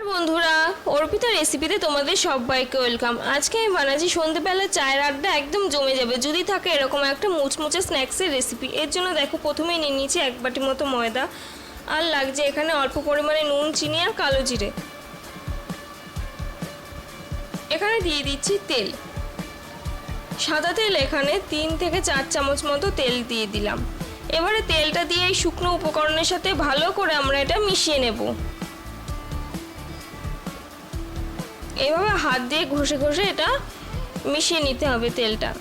বন্ধুরা, অর্পিতা রেসিপিতে তোমাদের সবাইকে ওয়েলকাম। আজকে আমি বানাচ্ছি সন্ধ্যেবেলা চায়ের আড্ডা একদম জমে যাবে যদি থাকে এরকম একটা মুচমুচে স্ন্যাক্সের রেসিপি। এর জন্য দেখো প্রথমেই নিয়ে নিয়েছি 1 বাটি মতো ময়দা, আর লাগছে এখানে অল্প পরিমাণে নুন, চিনি আর কালো জিরে। এখানে দিয়ে দিচ্ছি তেল, সাদা তেল। এখানে 3 থেকে 4 চামচ মতো তেল দিয়ে দিলাম। এবারে তেলটা দিয়ে এই শুকনো উপকরণের সাথে ভালো করে আমরা এটা মিশিয়ে নেব। এইভাবে হাত দিয়ে ঘষে ঘষে এটা মিশিয়ে নিতে হবে তেলটা।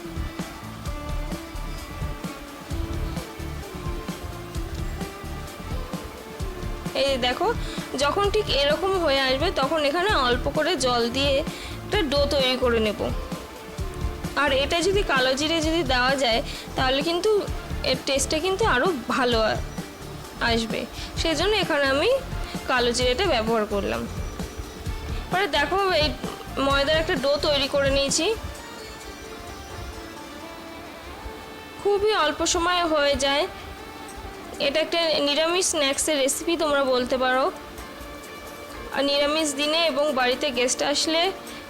এই দেখো, যখন ঠিক এরকম হয়ে আসবে তখন এখানে অল্প করে জল দিয়ে একটা ডো তৈরি করে নেব। আর এটা যদি কালো জিরে যদি দেওয়া যায় তাহলে কিন্তু এর টেস্টটা কিন্তু আরও ভালো আসবে, সেই জন্য এখানে আমি কালো জিরেটা ব্যবহার করলাম। পরে দেখো এই ময়দার একটা ডো তৈরি করে নিয়েছি, খুবই অল্প সময়ে হয়ে যায়। এটা একটা নিরামিষ স্ন্যাক্সের রেসিপি তোমরা বলতে পারো। আর নিরামিষ দিনে এবং বাড়িতে গেস্ট আসলে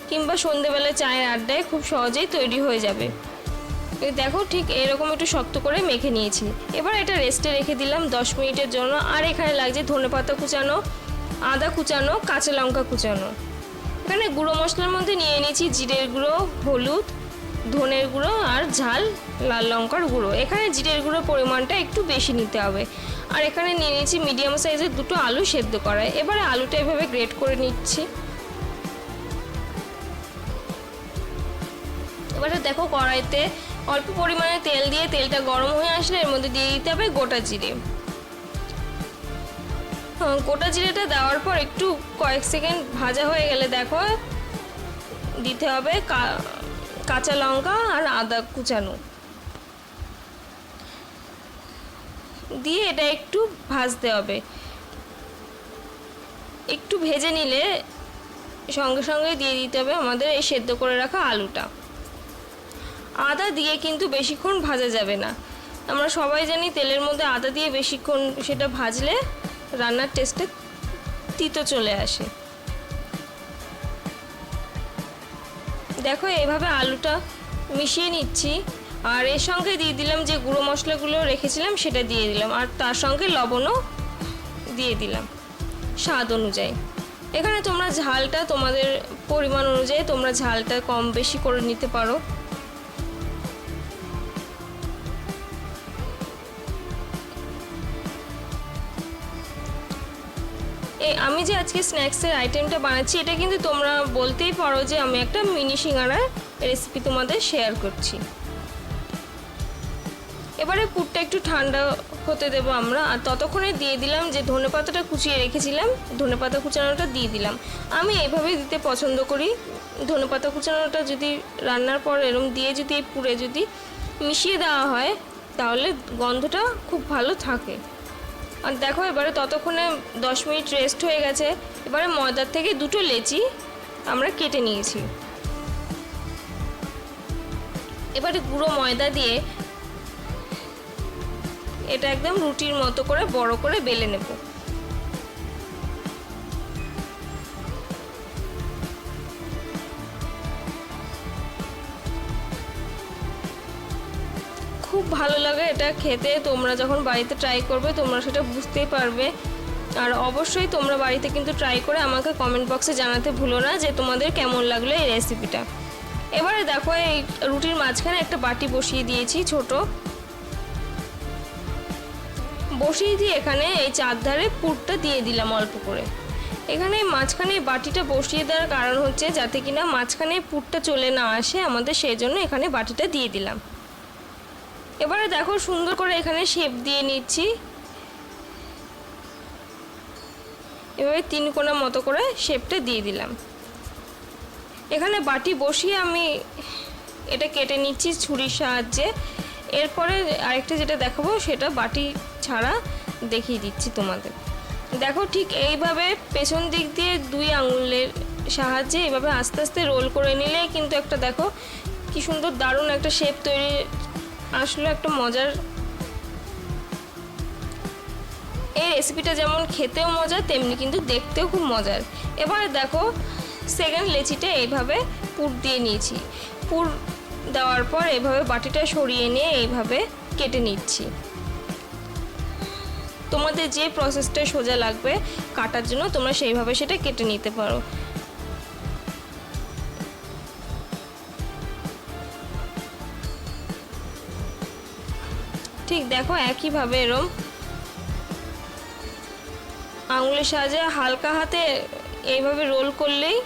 কিংবা সন্ধেবেলা চায়ের আড্ডায় খুব সহজেই তৈরি হয়ে যাবে। দেখো ঠিক এরকম একটু শক্ত করে মেখে নিয়েছি। এবার এটা রেস্টে রেখে দিলাম 10 মিনিটের জন্য। আর এখানে লাগছে ধনেপাতা কুচানো, আদা কুচানো, কাঁচা লঙ্কা কুচানো। এখানে গুঁড়ো মশলার মধ্যে নিয়ে নিয়েছি জিরের গুঁড়ো, হলুদ, ধনের গুঁড়ো আর ঝাল লাল লঙ্কার গুঁড়ো। এখানে জিরের গুঁড়োর পরিমাণটা একটু বেশি নিতে হবে। আর এখানে নিয়ে নিয়েছি মিডিয়াম সাইজের 2টো আলু সেদ্ধ করা। এবারে আলুটা এভাবে গ্রেট করে নিচ্ছি। এবারে দেখো কড়াইতে অল্প পরিমাণে তেল দিয়ে তেলটা গরম হয়ে আসলে এর মধ্যে দিয়ে দিতে হবে গোটা জিরে। গোটা জিরেটা দেওয়ার পর একটু কয়েক সেকেন্ড ভাজা হয়ে গেলে দেখো দিতে হবে কাঁচা লঙ্কা আর আদা কুচানো দিয়ে এটা একটু ভাজতে হবে। একটু ভেজে নিলে সঙ্গে সঙ্গে দিয়ে দিতে হবে আমাদের এই সেদ্ধ করে রাখা আলুটা। আদা দিয়ে কিন্তু বেশিক্ষণ ভাজা যাবে না। আমরা সবাই জানি তেলের মধ্যে আদা দিয়ে বেশিক্ষণ সেটা ভাজলে রান্নার টেস্টে তিতো চলে আসে। দেখো এইভাবে আলুটা মিশিয়ে নিচ্ছি। আর এর সঙ্গে দিয়ে দিলাম যে গুঁড়ো মশলাগুলো রেখেছিলাম সেটা দিয়ে দিলাম, আর তার সঙ্গে লবণও দিয়ে দিলাম স্বাদ অনুযায়ী। এখানে তোমরা ঝালটা তোমাদের পরিমাণ অনুযায়ী তোমরা ঝালটা কম বেশি করে নিতে পারো। আমি যে আজকে স্ন্যাক্সের আইটেমটা বানাচ্ছি এটা কিন্তু তোমরা বলতেই পারো যে আমি একটা মিনি সিঙ্গাড়ার রেসিপি তোমাদের শেয়ার করছি। এবারে পুরটা একটু ঠান্ডা হতে দেব আমরা। আর ততক্ষণে দিয়ে দিলাম যে ধনেপাতাটা কুচিয়ে রেখেছিলাম, ধনেপাতা কুচানোটা দিয়ে দিলাম। আমি এইভাবেই দিতে পছন্দ করি। ধনেপাতা কুচানোটা যদি রান্নার পর এরম দিয়ে যদি এই পুরে যদি মিশিয়ে দেওয়া হয় তাহলে গন্ধটা খুব ভালো থাকে। আর দেখো এবারে ততক্ষণে 10 মিনিট রেস্ট হয়ে গেছে। এবারে ময়দার থেকে 2টো লেচি আমরা কেটে নিয়েছি। এবারে গুঁড়ো ময়দা দিয়ে এটা একদম রুটির মতো করে বড় করে বেলে নেব। খুব ভালো লাগে এটা খেতে। তোমরা যখন বাড়িতে ট্রাই করবে তোমরা সেটা বুঝতেই পারবে। আর অবশ্যই তোমরা বাড়িতে কিন্তু ট্রাই করে আমাকে কমেন্ট বক্সে জানাতে ভুলো না যে তোমাদের কেমন লাগলো এই রেসিপিটা। এবারে দেখো এই রুটির মাঝখানে একটা বাটি বসিয়ে দিয়েছি ছোট, বসিয়ে দিয়ে এখানে এই চারধারে পুরটা দিয়ে দিলাম অল্প করে। এখানে মাঝখানে বাটিটা বসিয়ে দেওয়ার কারণ হচ্ছে যাতে কিনা মাঝখানে পুরটা চলে না আসে আমাদের, সেই জন্য এখানে বাটিটা দিয়ে দিলাম। এবারে দেখো সুন্দর করে এখানে শেপ দিয়ে নিচ্ছি। এভাবে 3 কোণা মতো করে শেপটা দিয়ে দিলাম। এখানে বাটি বসিয়ে আমি এটা কেটে নিচ্ছি ছুরির সাহায্যে। এরপরে আরেকটা যেটা দেখাবো সেটা বাটি ছাড়া দেখিয়ে দিচ্ছি তোমাদের। দেখো ঠিক এইভাবে পেছন দিক দিয়ে 2 আঙুলের সাহায্যে এভাবে আস্তে আস্তে রোল করে নিলে কিন্তু একটা দেখো কি সুন্দর দারুণ একটা শেপ তৈরি আসলো, একটা মজার। এই রেসিপিটা যেমন খেতেও মজা তেমনি কিন্তু দেখতেও খুব মজার। এবার দেখো সেকেন্ড লেচিটা এইভাবে পুর দিয়ে নিয়েছি। পুর দেওয়ার পর এইভাবে বাটিটা সরিয়ে নিয়ে এইভাবে কেটে নিচ্ছি। তোমাদের যে প্রসেসটা সোজা লাগবে কাটার জন্য তোমরা সেইভাবে সেটা কেটে নিতে পারো। ঠিক দেখো একইভাবে এরম আঙুলের সাহায্যে হালকা হাতে এইভাবে রোল করলেই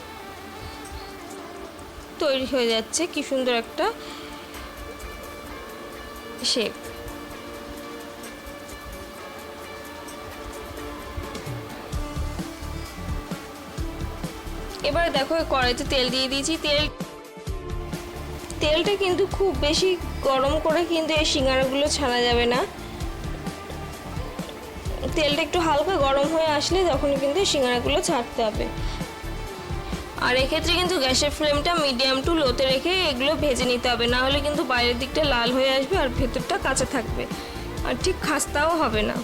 তৈরি হয়ে যাচ্ছে কি সুন্দর একটা শেপ। এবার দেখো কড়াইতে তেল দিয়ে দিয়েছি। তেলটা কিন্তু খুব বেশি গরম করে কিন্তু এই সিঙ্গারাগুলো ছানা যাবে না। তেলটা একটু হালকা গরম হয়ে আসলে তখনই কিন্তু সিঙ্গারাগুলো ছাড়তে হবে। আর এক্ষেত্রে কিন্তু গ্যাসের ফ্লেমটা মিডিয়াম টু লোতে রেখে এগুলো ভেজে নিতে হবে, না হলে কিন্তু বাইরের দিকটা লাল হয়ে আসবে আর ভেতরটা কাঁচা থাকবে আর ঠিক খাস্তাও হবে না।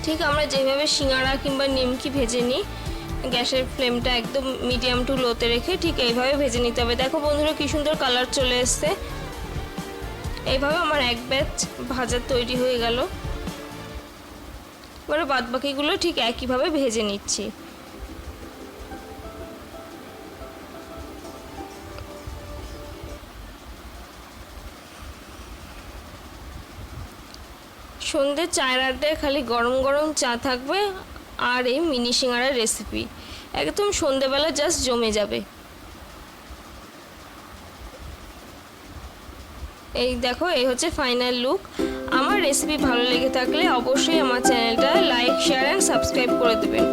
ঠিক আমরা যেভাবে সিঙ্গারা কিংবা নিমকি ভেজে নিই গ্যাসের ফ্লেমটা একদম মিডিয়াম টু লোতে রেখে ঠিক এইভাবে ভেজে নিতে হবে। দেখো বন্ধুরা কি সুন্দর কালার চলে এসছে। এইভাবে আমার এক ব্যাচ ভাজা তৈরি হয়ে গেল। এবারে বাদবাকিগুলো ঠিক একইভাবে ভেজে নিচ্ছি। সন্ধ্যে চায়ের আড্ডায় খালি গরম গরম চা থাকবে আর এই মিনি সিঙ্গারার রেসিপি একদম সন্ধ্যেবেলা জাস্ট জমে যাবে। এই দেখো এই হচ্ছে ফাইনাল লুক। আমার রেসিপি ভালো লেগে থাকলে অবশ্যই আমার চ্যানেলটা লাইক শেয়ার অ্যান্ড সাবস্ক্রাইব করে দেবেন।